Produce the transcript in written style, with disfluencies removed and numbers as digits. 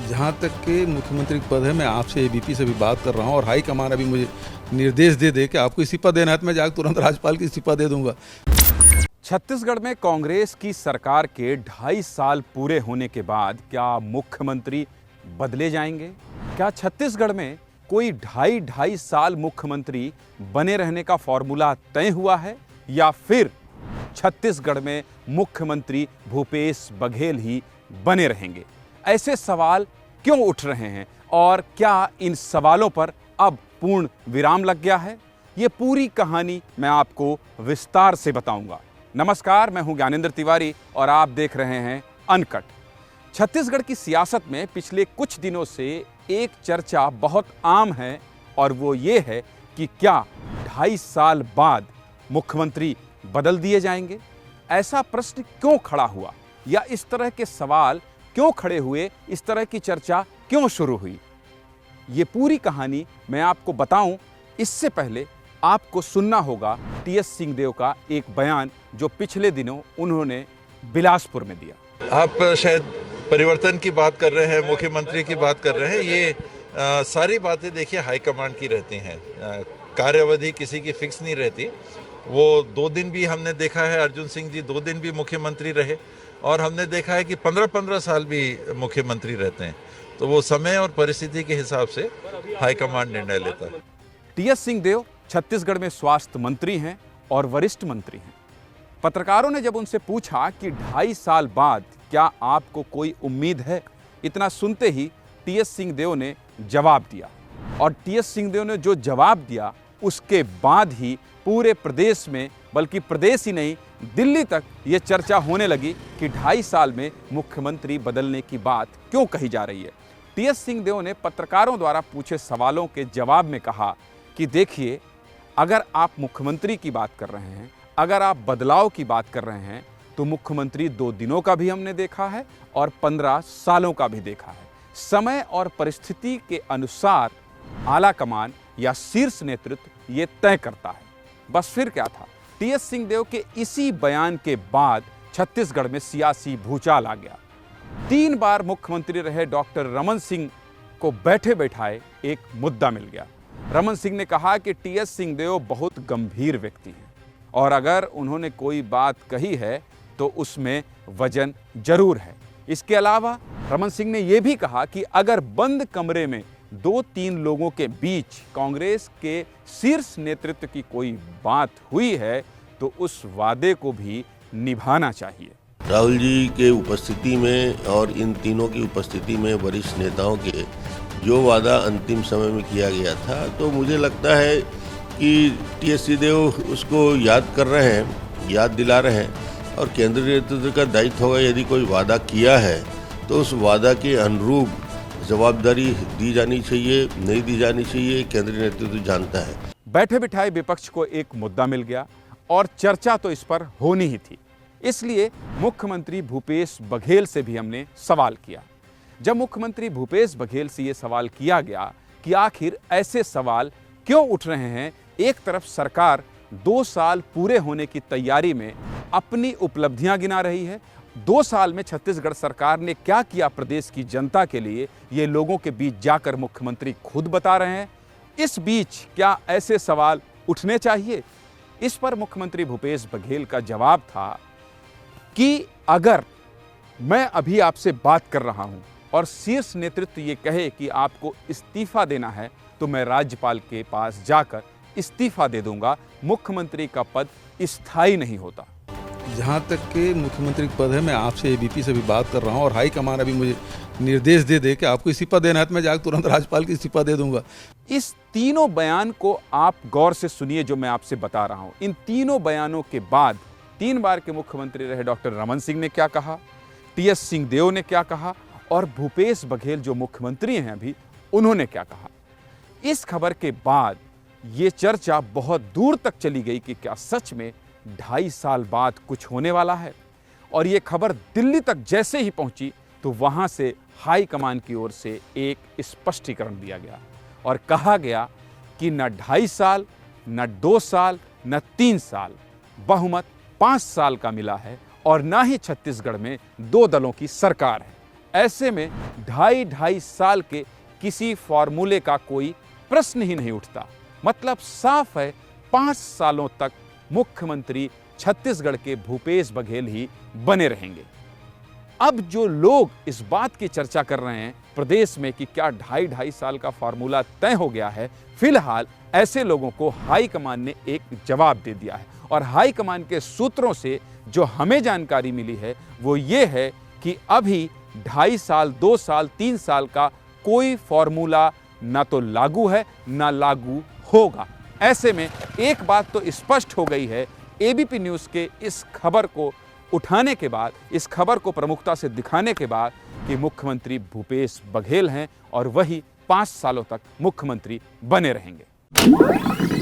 जहाँ तक कि मुख्यमंत्री पद है, मैं आपसे एबीपी से भी बात कर रहा हूँ और हाई कमान अभी मुझे निर्देश दे कि आपको इस्तीफा देना है तो मैं जाकर तुरंत राज्यपाल को इस्तीफा दे दूंगा। छत्तीसगढ़ में कांग्रेस की सरकार के 2.5 साल पूरे होने के बाद क्या मुख्यमंत्री बदले जाएंगे? क्या छत्तीसगढ़ में कोई ढाई साल मुख्यमंत्री बने रहने का फॉर्मूला तय हुआ है या फिर छत्तीसगढ़ में मुख्यमंत्री भूपेश बघेल ही बने रहेंगे? ऐसे सवाल क्यों उठ रहे हैं और क्या इन सवालों पर अब पूर्ण विराम लग गया है? ये पूरी कहानी मैं आपको विस्तार से बताऊंगा। नमस्कार, मैं हूं ज्ञानेंद्र तिवारी और आप देख रहे हैं अनकट। छत्तीसगढ़ की सियासत में पिछले कुछ दिनों से एक चर्चा बहुत आम है और वो ये है कि क्या 2.5 साल बाद मुख्यमंत्री बदल दिए जाएंगे? ऐसा प्रश्न क्यों खड़ा हुआ या इस तरह के सवाल क्यों खड़े हुए, इस तरह की चर्चा क्यों शुरू हुई? ये पूरी कहानी मैं आपको बताऊं इससे पहले आपको सुनना होगा टीएस सिंहदेव का एक बयान जो पिछले दिनों उन्होंने बिलासपुर में दिया। आप शायद परिवर्तन की बात कर रहे हैं, मुख्यमंत्री की बात कर रहे हैं। ये सारी बातें देखिए हाईकमांड की रहती हैं। कार्यावधि किसी की फिक्स नहीं रहती। वो 2 दिन भी हमने देखा है, अर्जुन सिंह जी 2 दिन भी मुख्यमंत्री रहे और हमने देखा है कि 15-15 साल भी मुख्यमंत्री रहते हैं। तो वो समय और परिस्थिति के हिसाब से हाईकमांड निर्णय लेता है। टीएस सिंहदेव छत्तीसगढ़ में स्वास्थ्य मंत्री हैं और वरिष्ठ मंत्री हैं। पत्रकारों ने जब उनसे पूछा कि 2.5 साल बाद क्या आपको कोई उम्मीद है, इतना सुनते ही टीएस सिंहदेव ने जवाब दिया और टीएस सिंहदेव ने जो जवाब दिया उसके बाद ही पूरे प्रदेश में, बल्कि प्रदेश ही नहीं दिल्ली तक ये चर्चा होने लगी कि 2.5 साल में मुख्यमंत्री बदलने की बात क्यों कही जा रही है। टीएस सिंहदेव ने पत्रकारों द्वारा पूछे सवालों के जवाब में कहा कि देखिए, अगर आप मुख्यमंत्री की बात कर रहे हैं, अगर आप बदलाव की बात कर रहे हैं तो मुख्यमंत्री 2 दिनों का भी हमने देखा है और 15 सालों का भी देखा है। समय और परिस्थिति के अनुसार आला कमान या शीर्ष नेतृत्व ये तय करता है। बस फिर क्या था, टीएस सिंहदेव के इसी बयान के बाद छत्तीसगढ़ में सियासी भूचाल आ गया। 3 बार मुख्यमंत्री रहे डॉक्टर रमन सिंह को बैठे बैठाए एक मुद्दा मिल गया। रमन सिंह ने कहा कि टीएस सिंहदेव बहुत गंभीर व्यक्ति हैं और अगर उन्होंने कोई बात कही है तो उसमें वजन जरूर है। इसके अलावा रमन सिंह ने यह भी कहा कि अगर बंद कमरे में 2-3 लोगों के बीच कांग्रेस के शीर्ष नेतृत्व की कोई बात हुई है तो उस वादे को भी निभाना चाहिए। राहुल जी के उपस्थिति में और इन तीनों की उपस्थिति में वरिष्ठ नेताओं के जो वादा अंतिम समय में किया गया था, तो मुझे लगता है कि टीएस सिंहदेव उसको याद कर रहे हैं, याद दिला रहे हैं और केंद्रीय नेतृत्व का दायित्व होगा, यदि कोई वादा किया है तो उस वादा के अनुरूप जवाबदारी दी जानी चाहिए, नहीं दी जानी चाहिए, केंद्रीय नेतृत्व जानता है। बैठे बिठाए विपक्ष को एक मुद्दा मिल गया और चर्चा तो इस पर होनी ही थी। इसलिए मुख्यमंत्री भूपेश बघेल से भी हमने सवाल किया। जब मुख्यमंत्री भूपेश बघेल से ये सवाल किया गया कि आखिर ऐसे सवाल क्यों उठ रहे हैं, एक तरफ सरकार 2 साल पूरे होने की तैयारी में अपनी उपलब्धियां गिना रही है, 2 साल में छत्तीसगढ़ सरकार ने क्या किया प्रदेश की जनता के लिए, ये लोगों के बीच जाकर मुख्यमंत्री खुद बता रहे हैं। इस बीच क्या ऐसे सवाल उठने चाहिए? इस पर मुख्यमंत्री भूपेश बघेल का जवाब था कि अगर मैं अभी आपसे बात कर रहा हूं और शीर्ष नेतृत्व ये कहे कि आपको इस्तीफा देना है तो मैं राज्यपाल के पास जाकर इस्तीफा दे दूंगा। मुख्यमंत्री का पद स्थायी नहीं होता। जहाँ तक कि मुख्यमंत्री पद है, मैं आपसे एबीपी से भी बात कर रहा हूँ और हाई कमान अभी मुझे निर्देश दे कि आपको इस्तीफा देना है तो मैं जाकर तुरंत राज्यपाल को इस्तीफा दे दूंगा। इस तीनों बयान को आप गौर से सुनिए जो मैं आपसे बता रहा हूं। इन तीनों बयानों के बाद 3 बार के मुख्यमंत्री रहे डॉक्टर रमन सिंह ने क्या कहा, टीएस सिंहदेव ने क्या कहा और भूपेश बघेल जो मुख्यमंत्री हैं अभी, उन्होंने क्या कहा। इस खबर के बाद ये चर्चा बहुत दूर तक चली गई कि क्या सच में 2.5 साल बाद कुछ होने वाला है। और ये खबर दिल्ली तक जैसे ही पहुंची तो वहां से हाई कमान की ओर से एक स्पष्टीकरण दिया गया और कहा गया कि न 2.5 साल, न 2 साल, न 3 साल, बहुमत 5 साल का मिला है और ना ही छत्तीसगढ़ में 2 दलों की सरकार है। ऐसे में 2.5 साल के किसी फॉर्मूले का कोई प्रश्न ही नहीं उठता। मतलब साफ है 5 सालों तक मुख्यमंत्री छत्तीसगढ़ के भूपेश बघेल ही बने रहेंगे। अब जो लोग इस बात की चर्चा कर रहे हैं प्रदेश में कि क्या 2.5 साल का फॉर्मूला तय हो गया है, फिलहाल ऐसे लोगों को हाईकमान ने एक जवाब दे दिया है। और हाईकमान के सूत्रों से जो हमें जानकारी मिली है वो ये है कि अभी 2.5 साल, 2 साल, 3 साल का कोई फॉर्मूला ना तो लागू है ना लागू होगा। ऐसे में एक बात तो स्पष्ट हो गई है, एबीपी न्यूज़ के इस खबर को उठाने के बाद, इस खबर को प्रमुखता से दिखाने के बाद कि मुख्यमंत्री भूपेश बघेल हैं और वही 5 सालों तक मुख्यमंत्री बने रहेंगे।